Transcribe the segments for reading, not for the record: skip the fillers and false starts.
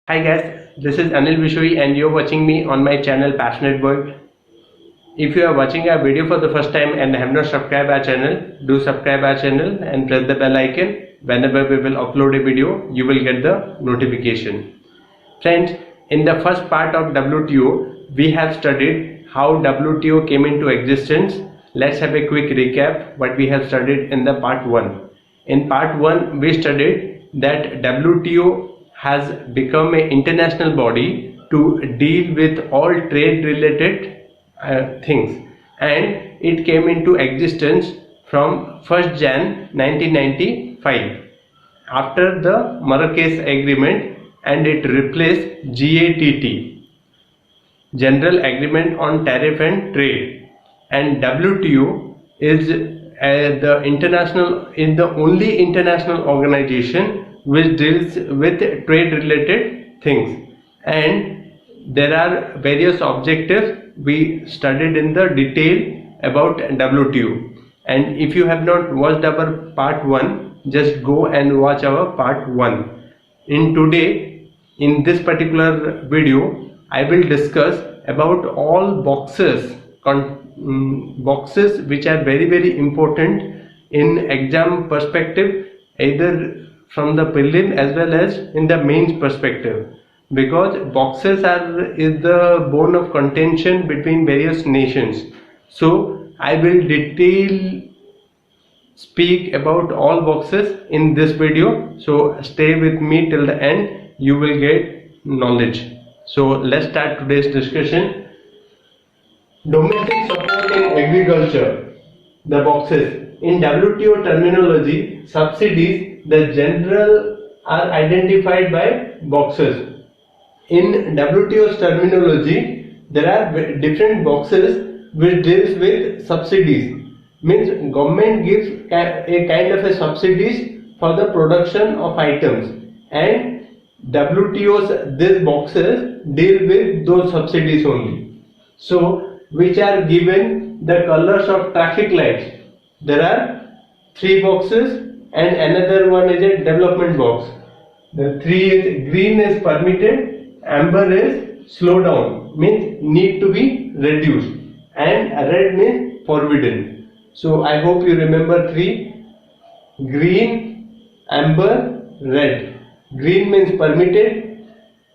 Hi guys, this is Anil Vishoi and you're watching me on my channel Passionate World. If you are watching our video for the first time and have not subscribed our channel, do subscribe our channel and press the bell icon. Whenever we will upload a video, you will get the notification. Friends, in the first part of WTO, we have studied how WTO came into existence. Let's have a quick recap what we have studied in the part 1. In part 1, we studied that WTO has become an international body to deal with all trade related things, and it came into existence from 1st Jan 1995 after the Marrakesh Agreement, and it replaced GATT, General Agreement on Tariff and Trade. And WTO is the only international organization which deals with trade related things, and there are various objectives we studied in the detail about WTO. And if you have not watched our part 1, just go and watch our part 1. In this particular video, I will discuss about all boxes which are very important in exam perspective, either from the prelim as well as in the mains perspective, because boxes is the bone of contention between various nations. So I will speak about all boxes in this video, so stay with me till the end, you will get knowledge. So let's start today's discussion. Domestic support in agriculture, the boxes. In WTO terminology, subsidies, the general are identified by boxes. In WTO's terminology, there are different boxes which deals with subsidies. Means government gives a kind of a subsidies for the production of items, and WTO's these boxes deal with those subsidies only. So which are given the colors of traffic lights. There are 3 boxes and another one is a development box. The 3 is green is permitted, amber is slow down, means need to be reduced, and red means forbidden. So I hope you remember 3: green, amber, red. Green means permitted,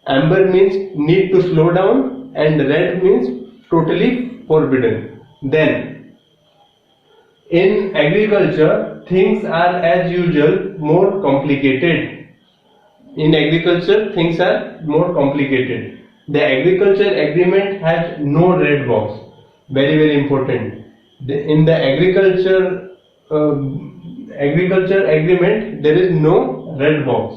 amber means need to slow down, and red means totally forbidden. Then in agriculture, things are as usual more complicated. In agriculture, things are more complicated. The agriculture agreement has no red box. Very important. In the agriculture agreement, there is no red box.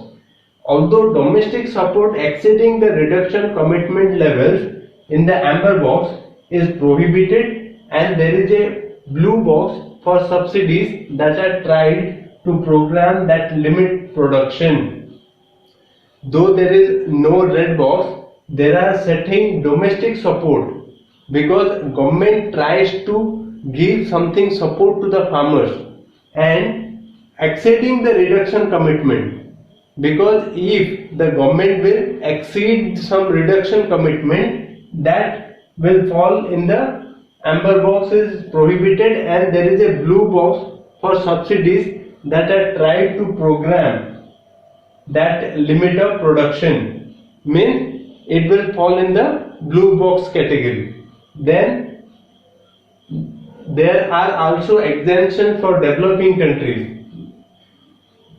Although domestic support exceeding the reduction commitment levels in the amber box is prohibited, and there is a blue box for subsidies that are tried to program that limit production. Though there is no red box, there are certain domestic support, because government tries to give something support to the farmers and exceeding the reduction commitment, because if the government will exceed some reduction commitment, that will fall in the amber box is prohibited, and there is a blue box for subsidies that are tried to program that limit of production, means it will fall in the blue box category. Then there are also exemptions for developing countries.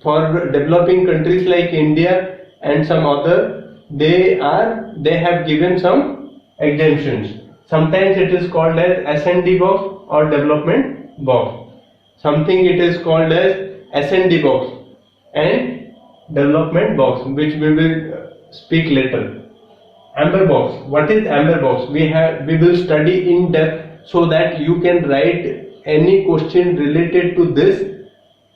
For developing countries like India and some other, they have given some exemptions. Sometimes it is called as S&D box or development box. Something it is called as S&D box and development box, which we will speak later. Amber box. What is amber box? We will study in depth so that you can write any question related to this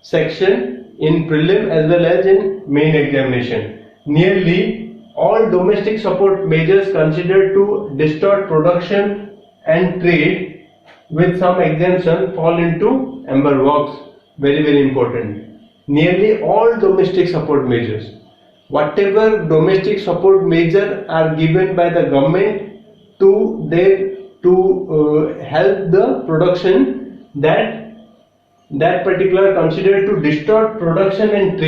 section in prelim as well as in main examination. Nearly all domestic support measures considered to distort production and trade, with some exemption, fall into amber box. Very important. Nearly all domestic support measures. whatever domestic support measures are given by the government to help the production that particular considered to distort production and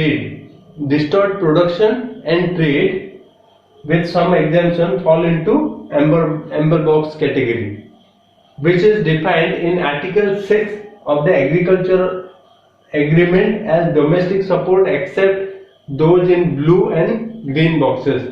trade with some exemption fall into amber box category, which is defined in Article 6 of the Agriculture Agreement as domestic support except those in blue and green boxes.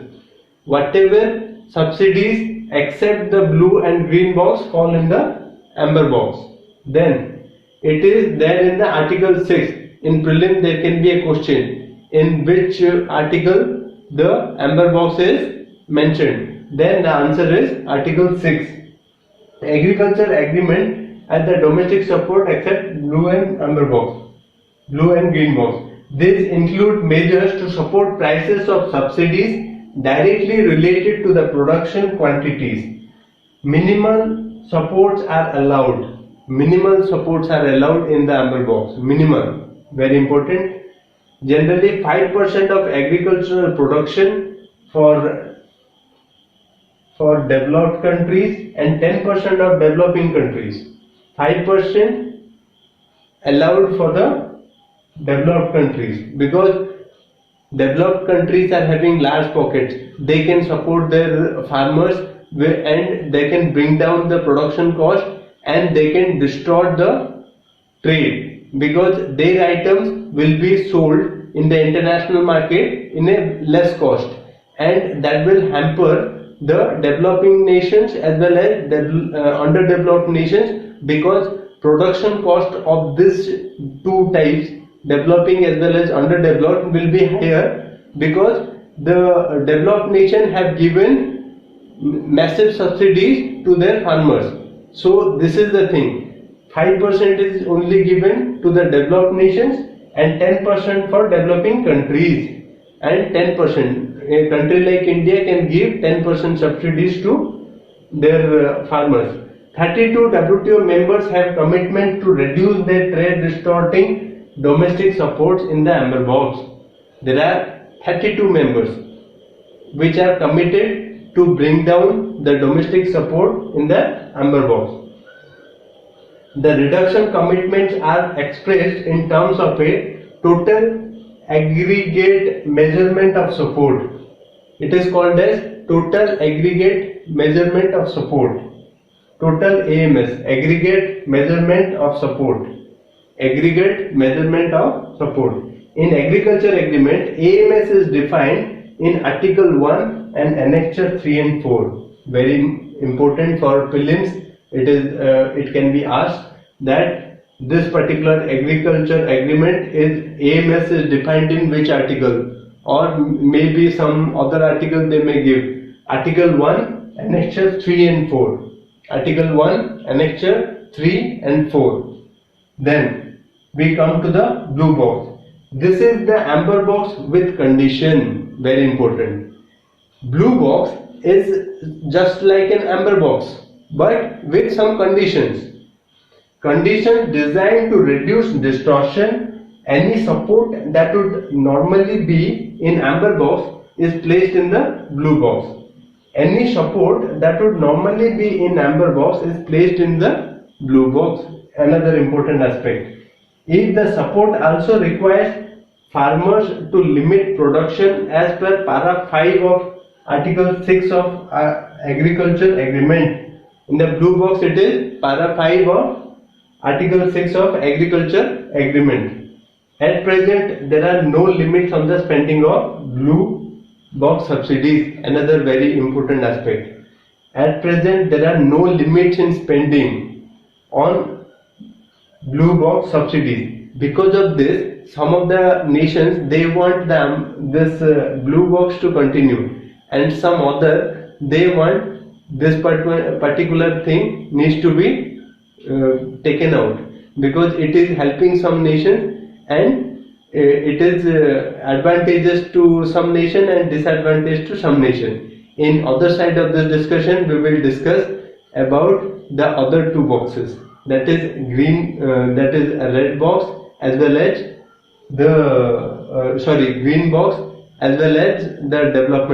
Whatever subsidies except the blue and green box fall in the amber box. Then it is there in the Article 6. In prelim there can be a question in which article the amber box is mentioned. Then the answer is Article 6. Agriculture agreement as the domestic support except blue and green box. These include measures to support prices of subsidies directly related to the production quantities. Minimal supports are allowed in the amber box. Minimal, very important. Generally 5% of agricultural production for developed countries and 10% of developing countries. 5% allowed for the developed countries, because developed countries are having large pockets. They can support their farmers and they can bring down the production cost and they can distort the trade, because their items will be sold in the international market in a less cost, and that will hamper the developing nations as well as underdeveloped nations, because production cost of these two types, developing as well as underdeveloped, will be higher, because the developed nation have given massive subsidies to their farmers. So this is the thing, 5% is only given to the developed nations and 10% for developing countries, and 10%. A country like India can give 10% subsidies to their farmers. 32 WTO members have commitment to reduce their trade distorting domestic supports in the amber box. There are 32 members which are committed to bring down the domestic support in the amber box. The reduction commitments are expressed in terms of a total aggregate measurement of support. It is called as total aggregate measurement of support. Total AMS, aggregate measurement of support. Aggregate measurement of support. In agriculture agreement, AMS is defined in Article 1 and Annexure 3 and 4. Very important for prelims. It can be asked that this particular agriculture agreement AMS is defined in which article, or maybe some other article they may give. Article 1, Annexure 3 and 4. Article 1, Annexure 3 and 4. Then we come to the blue box. This is the amber box with condition. Very important. Blue box is just like an amber box, but with some conditions. Conditions designed to reduce distortion. Any support that would normally be in amber box is placed in the blue box. Any support that would normally be in amber box is placed in the blue box. Another important aspect. If the support also requires farmers to limit production as per para 5 of Article 6 of Agriculture Agreement. In the blue box it is para 5 of Article 6 of Agriculture Agreement. At present, there are no limits on the spending of blue box subsidies. Another very important aspect. At present, there are no limits in spending on blue box subsidies. Because of this, some of the nations, they want this blue box to continue, and some other, they want this particular thing needs to be taken out, because it is helping some nations and it is advantageous to some nation and disadvantage to some nation. In other side of this discussion, we will discuss about the other two boxes, that is that is a red box as well as the green box as well as the development.